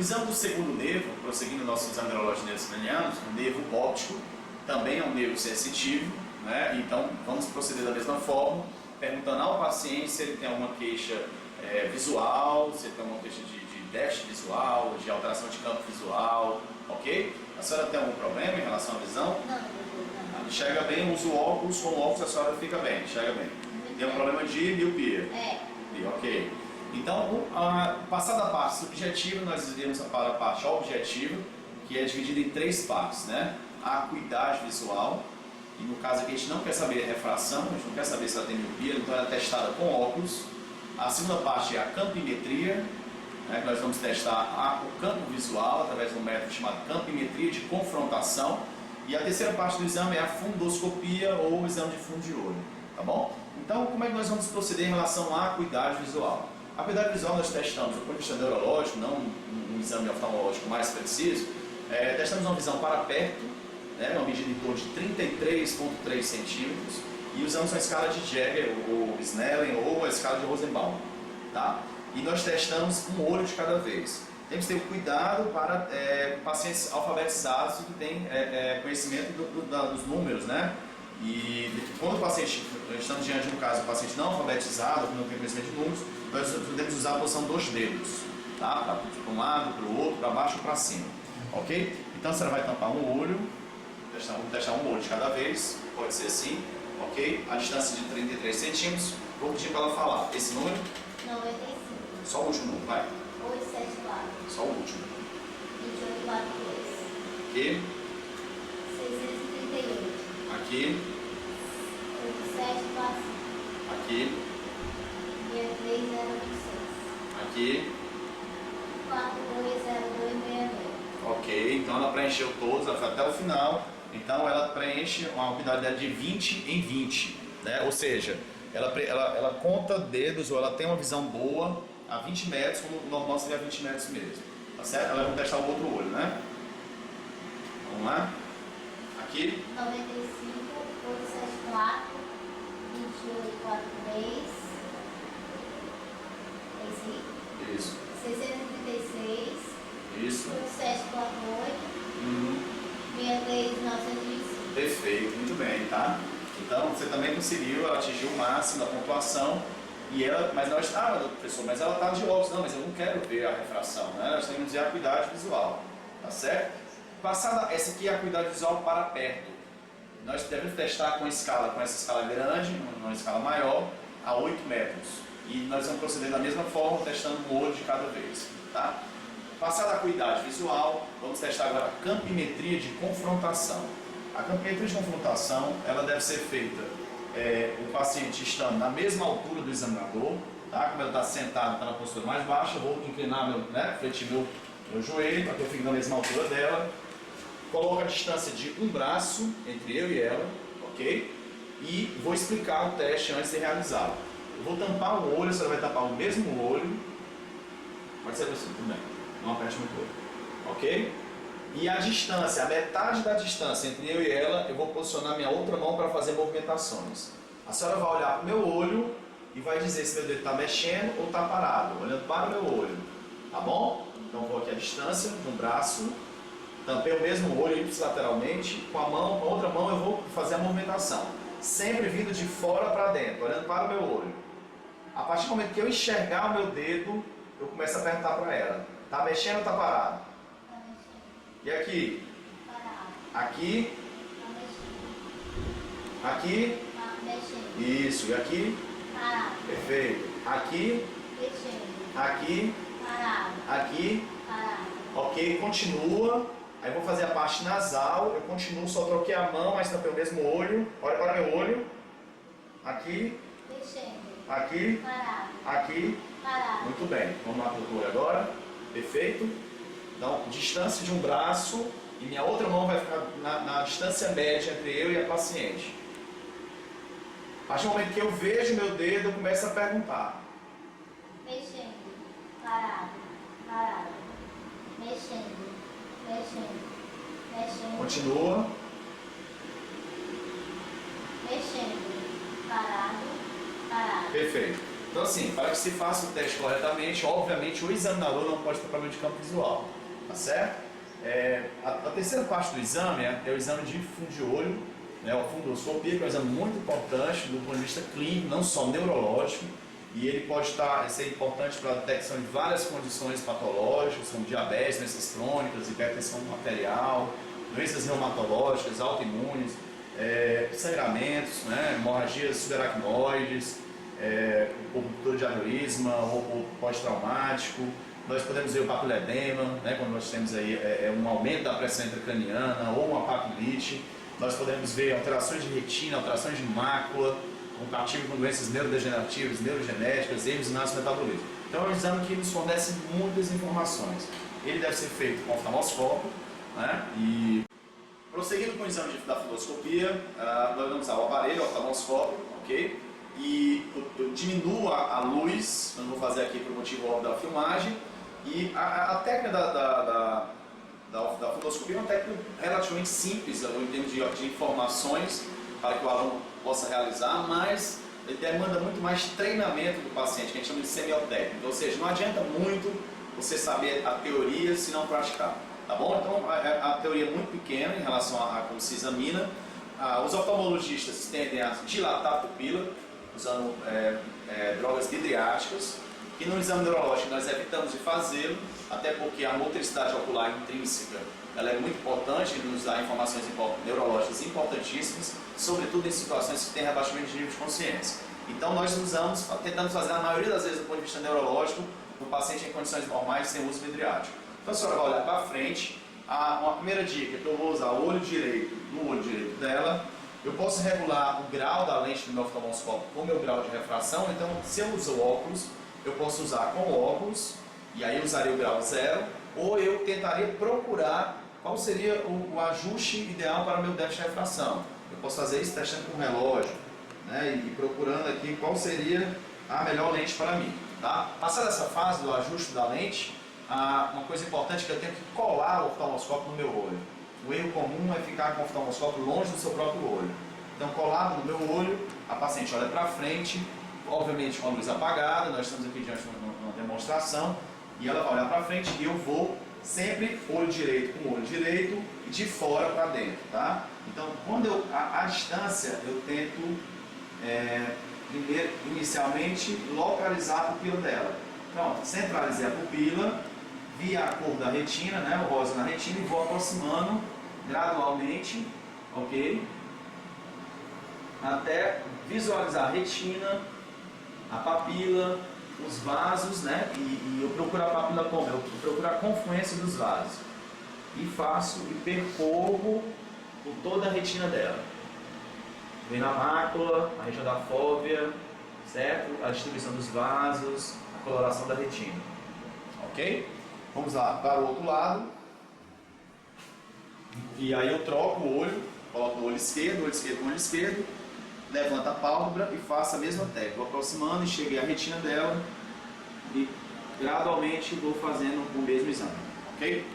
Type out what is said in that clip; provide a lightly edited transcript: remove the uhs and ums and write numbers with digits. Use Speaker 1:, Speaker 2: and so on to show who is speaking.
Speaker 1: exame do segundo nervo, prosseguindo o nosso exame neurológico neurocraniano, o nervo óptico, também é um nervo sensitivo, né? Então vamos proceder da mesma forma, perguntando ao paciente se ele tem alguma queixa visual, se ele tem alguma queixa de déficit visual, de alteração de campo visual, ok? A senhora tem algum problema em relação à visão?
Speaker 2: Não.
Speaker 1: Enxerga bem, usa o óculos, com o óculos a senhora fica bem, enxerga bem. Tem um problema de miopia? Ok. Então, passada a parte subjetiva, nós iremos para a parte objetiva, que é dividida em 3 partes, né? A acuidade visual, e no caso aqui a gente não quer saber a refração, a gente não quer saber se ela tem miopia, então ela é testada com óculos. A segunda parte é a campimetria, né, que nós vamos testar o campo visual através de um método chamado campimetria de confrontação. E a terceira parte do exame é a fundoscopia ou o exame de fundo de olho, tá bom? Então, como é que nós vamos proceder em relação à acuidade visual? A acuidade visual nós testamos do ponto de vista neurológico, não um exame oftalmológico mais preciso. Testamos uma visão para perto, né, uma medida em torno de 33,3 centímetros, e usamos uma escala de Jagger ou Snellen ou a escala de Rosenbaum, tá? E nós testamos um olho de cada vez. Temos que ter cuidado para pacientes alfabetizados que têm conhecimento dos números, né? E quando o paciente, estamos diante de um caso, o paciente não alfabetizado, que não tem conhecimento de números, nós podemos usar a posição dos dedos, tá? Para um lado, para o outro, para baixo ou para cima, ok? Então a senhora vai tampar um olho, vamos testar um olho de cada vez, pode ser assim, ok? A distância de 33 centímetros, vou pedir para ela falar esse número.
Speaker 2: 95.
Speaker 1: Só o último número, vai.
Speaker 2: 874.
Speaker 1: Só o último.
Speaker 2: 2842.
Speaker 1: Aqui.
Speaker 2: 638.
Speaker 1: Aqui.
Speaker 2: 8745.
Speaker 1: Aqui.
Speaker 2: 63026.
Speaker 1: Aqui.
Speaker 2: 420266.
Speaker 1: Ok, então ela preencheu todos, ela foi até o final. Então ela preenche uma acuidade dela de 20 em 20, né? Ou seja, ela conta dedos, ou ela tem uma visão boa a 20 metros, como o normal seria a 20 metros mesmo, tá certo? Ela vai testar o outro olho, né? Vamos lá? Aqui.
Speaker 2: 95, 874, 2843. É esse?
Speaker 1: Isso.
Speaker 2: 636.
Speaker 1: Isso.
Speaker 2: 8748. 63925.
Speaker 1: Perfeito, muito bem, tá? Então você também conseguiu, ela atingiu o máximo da pontuação. E ela, mas ela está de óculos, não, mas eu não quero ver a refração, né? Nós temos que dizer a acuidade visual, tá certo? Passada, essa aqui é a acuidade visual para perto. Nós devemos testar com essa escala grande, uma escala maior, a 8 metros. E nós vamos proceder da mesma forma, testando um olho de cada vez, tá? Passada a acuidade visual, vamos testar agora a campimetria de confrontação. A campimetria de confrontação, ela deve ser feita o paciente estando na mesma altura do examinador, tá? Como ela está sentado, está na postura mais baixa, eu vou inclinar fletir meu joelho para que eu fique na mesma altura dela. Coloco a distância de um braço entre eu e ela, ok? E vou explicar o teste antes de realizá-lo. Eu vou tampar o olho, você vai tampar o mesmo olho. Pode ser assim, tudo bem. Não aperte muito o olho, ok? E a distância, a metade da distância entre eu e ela, eu vou posicionar minha outra mão para fazer movimentações. A senhora vai olhar para o meu olho e vai dizer se meu dedo está mexendo ou está parado, olhando para o meu olho, tá bom? Então vou aqui a distância, no braço, tampei o mesmo olho ipsilateralmente, com a outra mão eu vou fazer a movimentação, sempre vindo de fora para dentro, olhando para o meu olho. A partir do momento que eu enxergar o meu dedo, eu começo a perguntar para ela, está mexendo ou está parado? E aqui?
Speaker 2: Parado.
Speaker 1: Aqui?
Speaker 2: Tá mexendo.
Speaker 1: Aqui?
Speaker 2: Tá mexendo.
Speaker 1: Isso. E aqui?
Speaker 2: Parado.
Speaker 1: Perfeito. Aqui?
Speaker 2: Mexendo.
Speaker 1: Aqui?
Speaker 2: Parado.
Speaker 1: Aqui?
Speaker 2: Parado.
Speaker 1: Ok, continua. Aí vou fazer a parte nasal. Eu continuo, só troquei a mão, mas tampei o mesmo olho. Olha para meu olho. Aqui?
Speaker 2: Mexendo.
Speaker 1: Aqui?
Speaker 2: Parado.
Speaker 1: Aqui?
Speaker 2: Parado.
Speaker 1: Muito bem. Vamos lá para o olho agora. Perfeito. Então, distância de um braço e minha outra mão vai ficar na distância média entre eu e a paciente. A partir do momento que eu vejo meu dedo, eu começo a perguntar.
Speaker 2: Mexendo. Parado. Parado. Mexendo. Mexendo. Mexendo.
Speaker 1: Continua.
Speaker 2: Mexendo. Parado. Parado.
Speaker 1: Perfeito. Então assim, para que se faça o teste corretamente, obviamente o examinador não pode ter problema de campo visual, tá certo? A terceira parte do exame é o exame de fundo de olho, né, a fundoscopia, que é um exame muito importante do ponto de vista clínico, não só neurológico, e ele pode ser importante para a detecção de várias condições patológicas, como diabetes, doenças crônicas, hipertensão arterial, doenças reumatológicas, autoimunes, sangramentos, né, hemorragias subaracnoides, ruptura de aneurisma ou pós-traumático. Nós podemos ver o papiledema, né, quando nós temos aí um aumento da pressão intracraniana ou uma papilite. Nós podemos ver alterações de retina, alterações de mácula, compatível com doenças neurodegenerativas, neurogenéticas, erros no nosso metabolismo. Então é um exame que nos fornece muitas informações. Ele deve ser feito com oftalmoscópio, né? E prosseguindo com o exame da fundoscopia, nós vamos usar o aparelho oftalmoscópio, ok? E eu diminuo a luz, eu não vou fazer aqui por motivo óbvio da filmagem, e a técnica da fundoscopia é uma técnica relativamente simples, em termos de informações para que o aluno possa realizar, mas ele demanda muito mais treinamento do paciente, que a gente chama de semiotécnico, ou seja, não adianta muito você saber a teoria se não praticar, tá bom? Então a teoria é muito pequena em relação a como se examina. Os oftalmologistas tendem a dilatar a pupila usando drogas hidriáticas, que no exame neurológico nós evitamos de fazê-lo, até porque a motricidade ocular intrínseca ela é muito importante, nos dá informações neurológicas importantíssimas, sobretudo em situações que têm rebaixamento de nível de consciência. Então nós tentamos fazer a maioria das vezes do ponto de vista neurológico, o paciente em condições normais sem uso vidriático. Então a senhora vai olhar para frente, uma primeira dica é que eu vou usar o olho direito no olho direito dela. Eu posso regular o grau da lente do meu oftalmoscópio com o meu grau de refração, então se eu uso óculos, eu posso usar com óculos, e aí eu usaria o grau 0, ou eu tentaria procurar qual seria o ajuste ideal para o meu déficit de refração. Eu posso fazer isso testando com o relógio, né, e procurando aqui qual seria a melhor lente para mim. Tá? Passada essa fase do ajuste da lente, uma coisa importante é que eu tenho que colar o oftalmoscópio no meu olho. O erro comum é ficar com o oftalmoscópio longe do seu próprio olho. Então, colado no meu olho, a paciente olha para frente, obviamente com a luz apagada, nós estamos aqui diante de uma demonstração, e ela vai olhar para frente e eu vou sempre olho direito com olho direito e de fora para dentro, tá? Então, quando a distância, eu tento inicialmente localizar a pupila dela. Pronto, centralizei a pupila, vi a cor da retina, né, o rosa na retina, e vou aproximando gradualmente, ok? Até visualizar a retina, a papila, os vasos, né? E eu procuro a papila como? Eu procuro a confluência dos vasos. E faço e percorro por toda a retina dela. Vem a mácula, a região da fóvea, certo? A distribuição dos vasos, a coloração da retina. Ok? Vamos lá para o outro lado. E aí eu troco o olho, coloco o olho esquerdo com o olho esquerdo, levanto a pálpebra e faço a mesma técnica. Vou aproximando e cheguei à retina dela e gradualmente vou fazendo o mesmo exame. Ok?